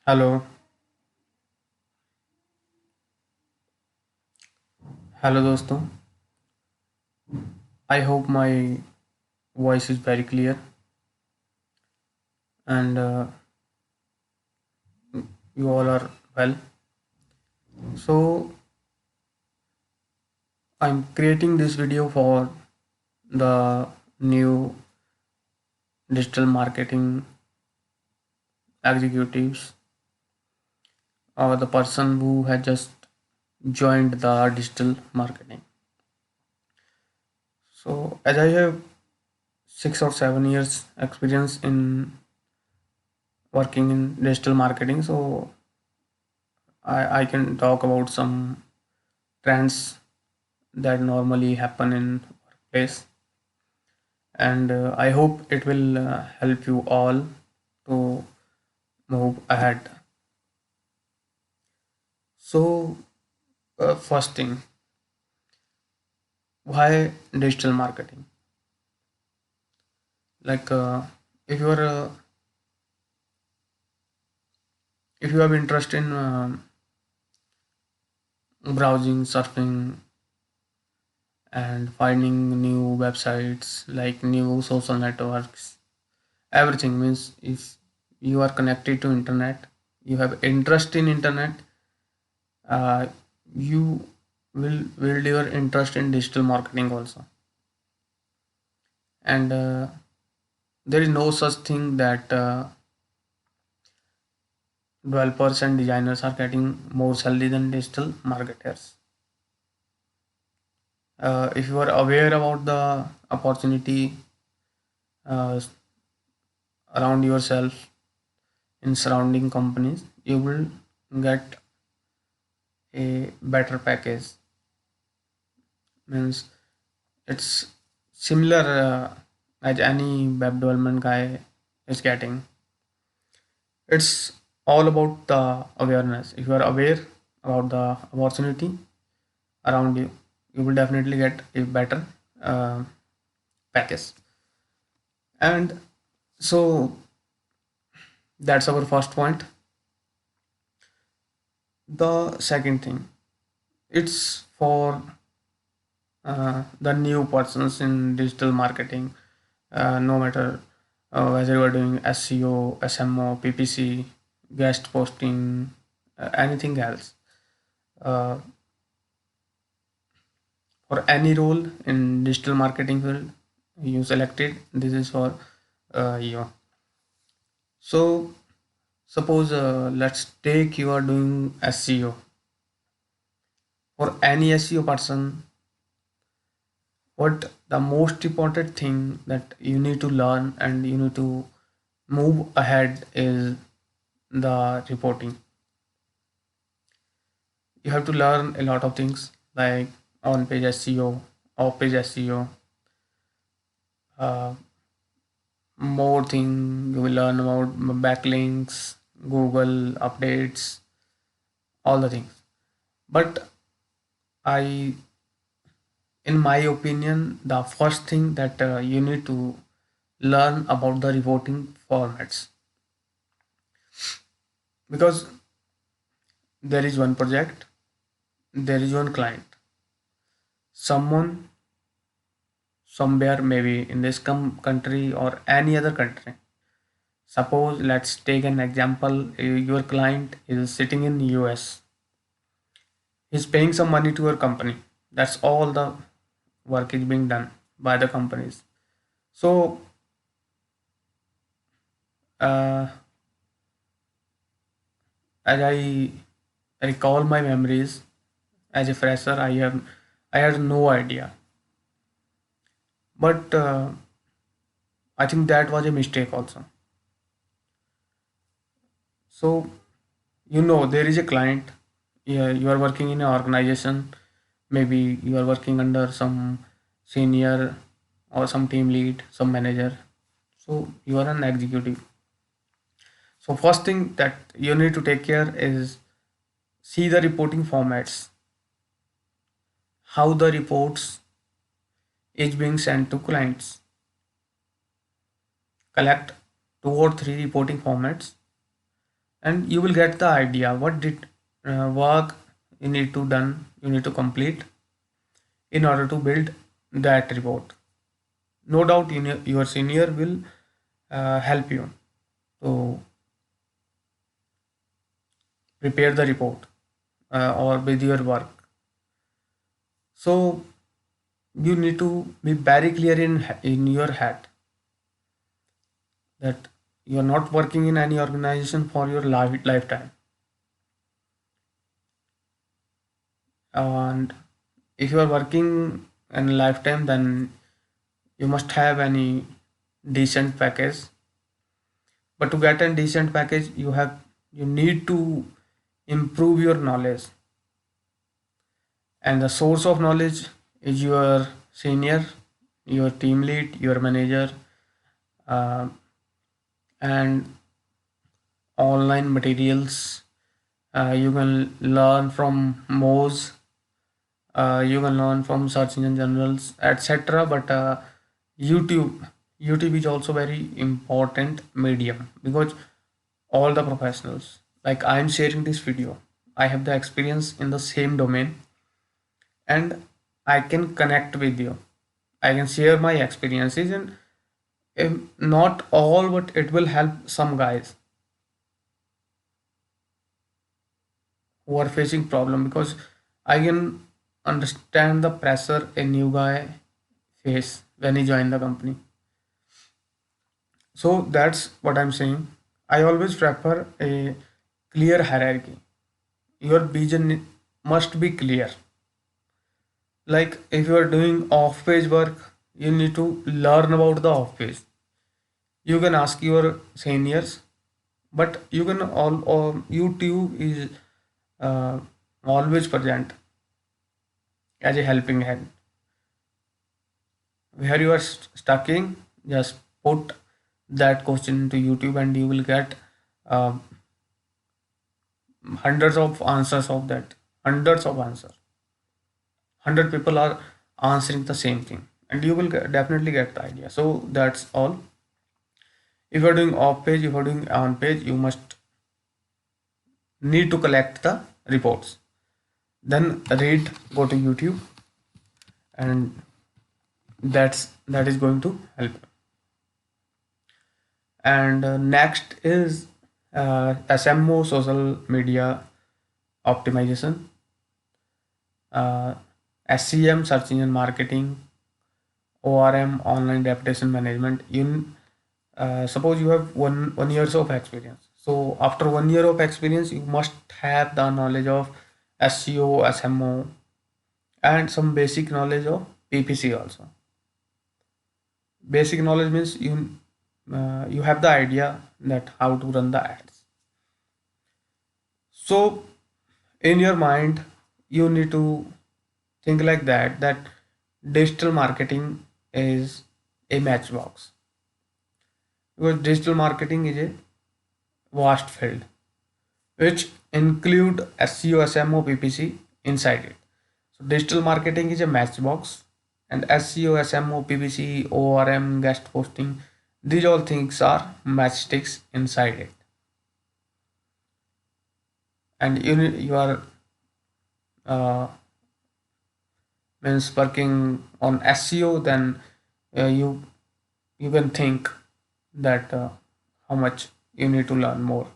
Hello. Hello दोस्तों। I hope my voice is very clear and you all are well. So I'm creating this video for the new digital marketing executives or the person who had just joined the digital marketing. So as I have 6 or 7 years experience in working in digital marketing, so I can talk about some trends that normally happen in workplace, and I hope it will help you all to move ahead. So first thing, why digital marketing? Like if you are if you have interest in browsing, surfing, and finding new websites, like new social networks, everything means if you are connected to internet, you have interest in internet, uh, you will build your interest in digital marketing also. And there is no such thing that developers and designers are getting more salary than digital marketers. If you are aware about the opportunity uh, around yourself in surrounding companies, you will get a better package. Means it's similar as any web development guy is getting. It's all about the awareness. If you are aware about the opportunity around you, you will definitely get a better uh, package. And so that's our first point. The second thing, it's for the new persons in digital marketing, no matter whether you are doing SEO, SMO, PPC, guest posting, anything else. Uh, for any role in digital marketing field you selected, this is for you. So suppose let's take you are doing SEO. For any SEO person, what the most important thing that you need to learn and you need to move ahead is the reporting. You have to learn a lot of things like on page SEO, off page SEO, uh, more thing you will learn about backlinks, Google updates, all the things. But I, in my opinion, the first thing that you need to learn about the reporting formats, because there is one project, there is one client, someone somewhere maybe in this country or any other country. Suppose let's take an example. Your client is sitting in US. He's paying some money to your company. That's all the work is being done by the companies. So uh, as I recall my memories as a fresher, I had no idea. But I think that was a mistake also. So there is a client. Yeah, you are working in an organization. Maybe you are working under some senior or some team lead, some manager. So you are an executive. So first thing that you need to take care is see the reporting formats, how the reports is being sent to clients. Collect 2 or 3 reporting formats and you will get the idea what did work you need to complete in order to build that report. No doubt your senior will help you to prepare the report or with your work. So you need to be very clear in your head that you are not working in any organization for your lifetime. And if you are working in a lifetime, then you must have any decent package. But to get a decent package, you need to improve your knowledge, and the source of knowledge is your senior, your team lead, your manager, uh, and online materials. You can learn from Moz, you can learn from search engine generals, etc. But youtube youtube is also very important medium, because all the professionals, like I'm sharing this video, I have the experience in the same domain, and I can connect with you, I can share my experiences, and if not all, but it will help some guys who are facing problem, because I can understand the pressure a new guy face when he join the company. So that's what I'm saying. I always prefer a clear hierarchy. Your vision must be clear. Like if you are doing off page work, you need to learn about the off page. You can ask your seniors, but you can all YouTube is uh, always present as a helping hand. Where you are stuck in, just put that question into YouTube and you will get uh, hundreds of answers of that. Hundreds of answers. 100 people are answering the same thing, and you will definitely get the idea. So that's all. If you're doing off page, if you're doing on page, you must need to collect the reports. Then read, go to YouTube, and that is going to help. And next is SMO, social media optimization, uh, SEM, search engine marketing, ORM, online reputation management. Suppose you have 1 years of experience. So after 1 year of experience, you must have the knowledge of SEO, SMO, and some basic knowledge of PPC also. Basic knowledge means you have the idea that how to run the ads. So in your mind, you need to think like that digital marketing is a matchbox, because digital marketing is a vast field which include SEO, SMO, PPC inside it. So digital marketing is a matchbox, and SEO, SMO, PPC, ORM, guest posting, these all things are matchsticks inside it. And you are uh, means working on SEO, then you can think that how much you need to learn more.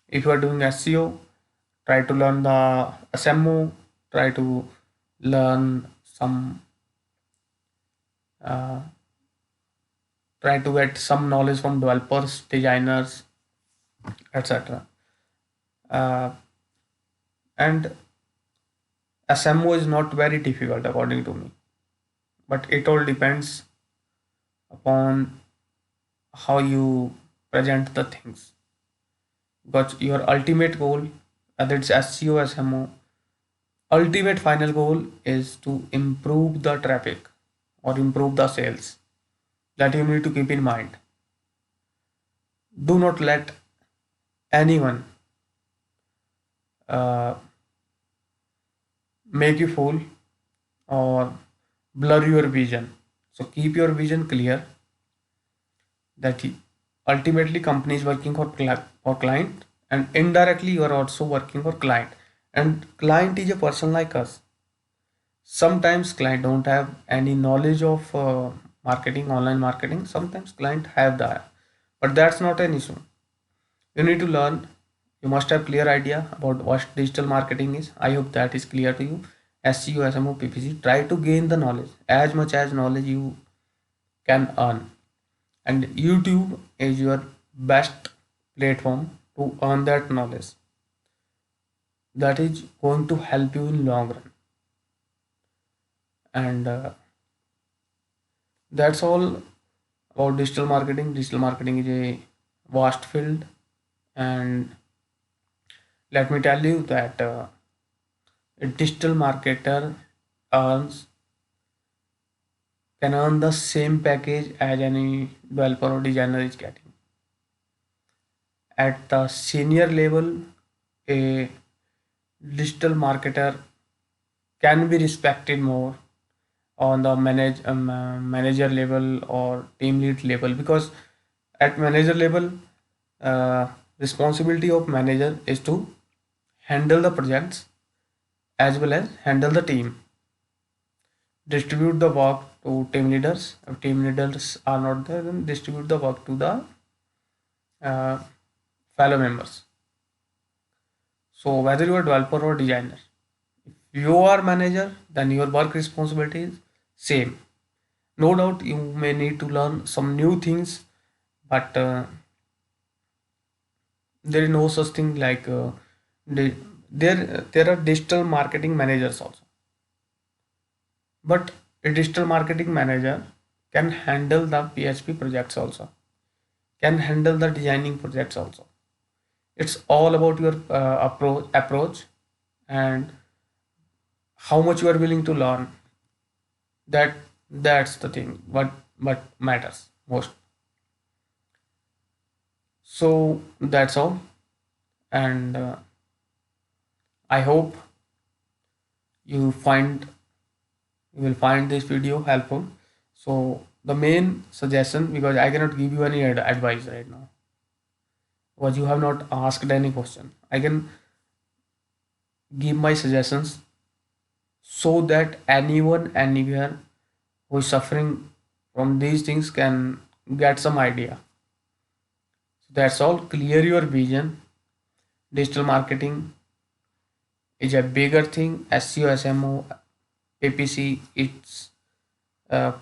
If you are doing SEO, try to learn the SMO, try to learn some, uh, try to get some knowledge from developers, designers, etc. Uh, and SMO is not very difficult according to me, but it all depends upon how you present the things. But your ultimate goal, whether it's SEO, SMO, ultimate final goal is to improve the traffic or improve the sales. That you need to keep in mind. Do not let anyone uh, make you fool or blur your vision. So keep your vision clear, that ultimately company is working for client, and indirectly you are also working for client, and client is a person like us. Sometimes client don't have any knowledge of marketing, online marketing. Sometimes client have that, but that's not an issue. You need to learn. You must have clear idea about what digital marketing is. I hope that is clear to you. SEO, SMO, PPC, try to gain the knowledge, as much as knowledge you can earn, and YouTube is your best platform to earn that knowledge. That is going to help you in long run. And that's all about digital marketing. Digital marketing is a vast field, and let me tell you that a digital marketer earns can earn the same package as any developer or designer is getting. At the senior level, a digital marketer can be respected more on the manager level or team lead level, because at manager level, uh, responsibility of manager is to handle the projects as well as handle the team, distribute the work to team leaders. If team leaders are not there, then distribute the work to the uh, fellow members. So whether you are developer or designer, if you are manager, then your work responsibility is same. No doubt you may need to learn some new things, but there is no such thing like di- there are digital marketing managers also, but a digital marketing manager can handle the PHP projects also, can handle the designing projects also. It's all about your approach and how much you are willing to learn. That's the thing what matters most. So that's all, and I hope you find you will find this video helpful. So the main suggestion, because I cannot give you any advice right now because you have not asked any question, I can give my suggestions so that anyone anywhere who is suffering from these things can get some idea. So that's all. Clear your vision. Digital marketing is a bigger thing. SEO, SMO, PPC, it's a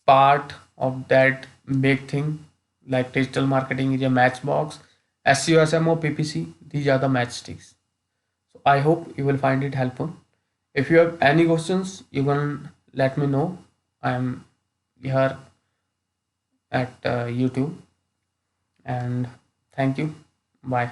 part of that big thing. Like digital marketing is a matchbox. SEO, SMO, PPC, these are the matchsticks. So I hope you will find it helpful. If you have any questions, you can let me know. I am here at YouTube, and thank you. Bye.